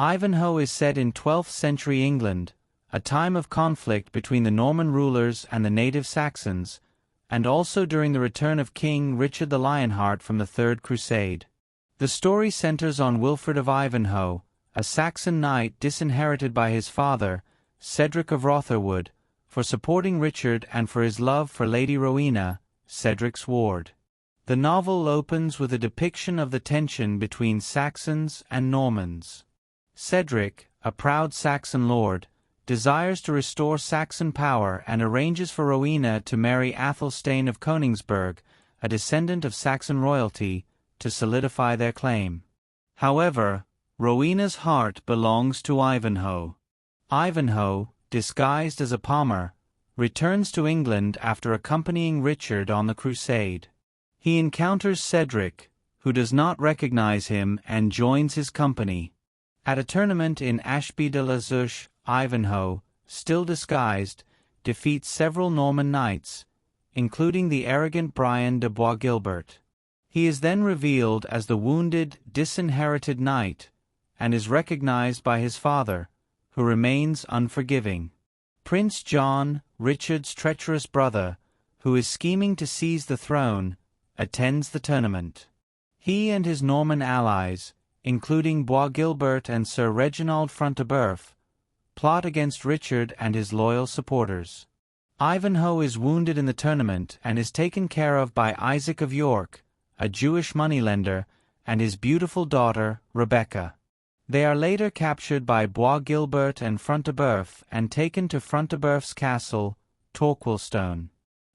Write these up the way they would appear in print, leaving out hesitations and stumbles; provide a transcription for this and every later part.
Ivanhoe is set in 12th century England, a time of conflict between the Norman rulers and the native Saxons, and also during the return of King Richard the Lionheart from the Third Crusade. The story centers on Wilfred of Ivanhoe, a Saxon knight disinherited by his father, Cedric of Rotherwood, for supporting Richard and for his love for Lady Rowena, Cedric's ward. The novel opens with a depiction of the tension between Saxons and Normans. Cedric, a proud Saxon lord, desires to restore Saxon power and arranges for Rowena to marry Athelstane of Königsberg, a descendant of Saxon royalty, to solidify their claim. However, Rowena's heart belongs to Ivanhoe. Ivanhoe, disguised as a palmer, returns to England after accompanying Richard on the crusade. He encounters Cedric, who does not recognize him and joins his company. At a tournament in Ashby de la Zouche, Ivanhoe, still disguised, defeats several Norman knights, including the arrogant Brian de Bois Guilbert. He is then revealed as the wounded, disinherited knight, and is recognized by his father, who remains unforgiving. Prince John, Richard's treacherous brother, who is scheming to seize the throne, attends the tournament. He and his Norman allies, including Bois Guilbert and Sir Reginald Front-de-Bœuf, plot against Richard and his loyal supporters. Ivanhoe is wounded in the tournament and is taken care of by Isaac of York, a Jewish moneylender, and his beautiful daughter, Rebecca. They are later captured by Bois Guilbert and Front-de-Bœuf and taken to Front-de-Bœuf's castle, Torquilstone.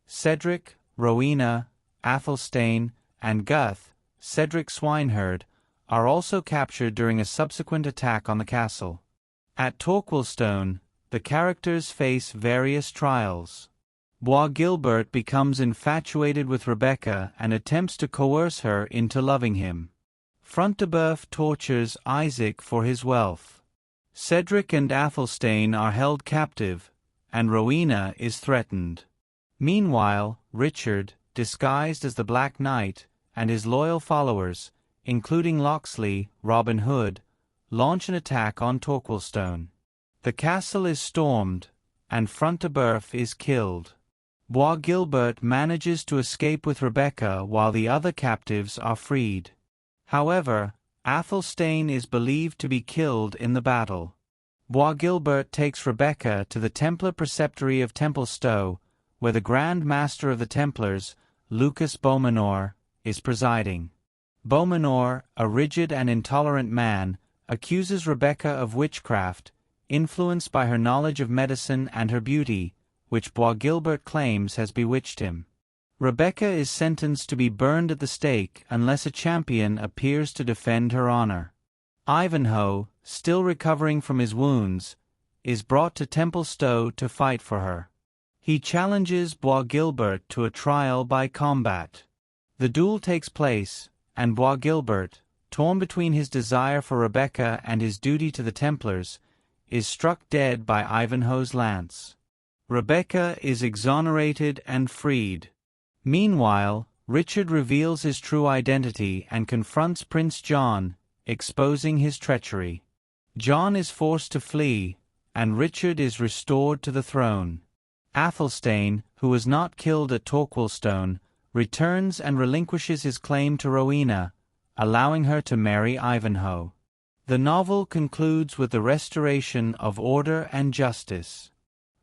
Cedric, Rowena, Athelstane, and Guth, Cedric's swineherd, are also captured during a subsequent attack on the castle. At Torquilstone, the characters face various trials. Bois Guilbert becomes infatuated with Rebecca and attempts to coerce her into loving him. Front-de-Bœuf tortures Isaac for his wealth. Cedric and Athelstane are held captive, and Rowena is threatened. Meanwhile, Richard, disguised as the Black Knight, and his loyal followers, including Locksley, Robin Hood, launch an attack on Torquilstone. The castle is stormed, and Front-de-Bœuf is killed. Bois Guilbert manages to escape with Rebecca while the other captives are freed. However, Athelstane is believed to be killed in the battle. Bois Guilbert takes Rebecca to the Templar Preceptory of Templestowe, where the Grand Master of the Templars, Lucas Beaumenor, is presiding. Beaumenor, a rigid and intolerant man, accuses Rebecca of witchcraft, influenced by her knowledge of medicine and her beauty, which Bois Guilbert claims has bewitched him. Rebecca is sentenced to be burned at the stake unless a champion appears to defend her honor. Ivanhoe, still recovering from his wounds, is brought to Templestowe to fight for her. He challenges Bois Guilbert to a trial by combat. The duel takes place, and Bois Guilbert, torn between his desire for Rebecca and his duty to the Templars, is struck dead by Ivanhoe's lance. Rebecca is exonerated and freed. Meanwhile, Richard reveals his true identity and confronts Prince John, exposing his treachery. John is forced to flee, and Richard is restored to the throne. Athelstane, who was not killed at Torquilstone, returns and relinquishes his claim to Rowena, allowing her to marry Ivanhoe. The novel concludes with the restoration of order and justice.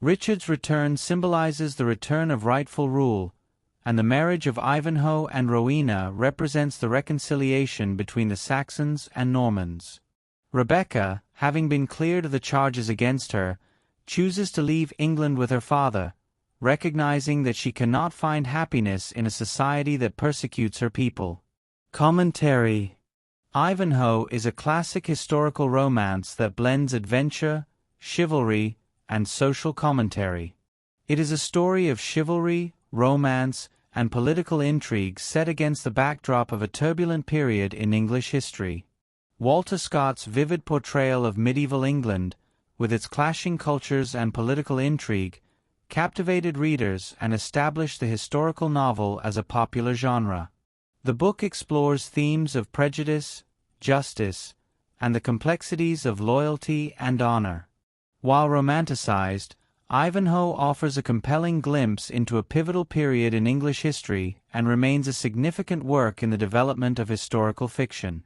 Richard's return symbolizes the return of rightful rule, and the marriage of Ivanhoe and Rowena represents the reconciliation between the Saxons and Normans. Rebecca, having been cleared of the charges against her, chooses to leave England with her father, recognizing that she cannot find happiness in a society that persecutes her people. Commentary. Ivanhoe is a classic historical romance that blends adventure, chivalry, and social commentary. It is a story of chivalry, romance, and political intrigue set against the backdrop of a turbulent period in English history. Walter Scott's vivid portrayal of medieval England, with its clashing cultures and political intrigue, captivated readers and established the historical novel as a popular genre. The book explores themes of prejudice, justice, and the complexities of loyalty and honor. While romanticized, Ivanhoe offers a compelling glimpse into a pivotal period in English history and remains a significant work in the development of historical fiction.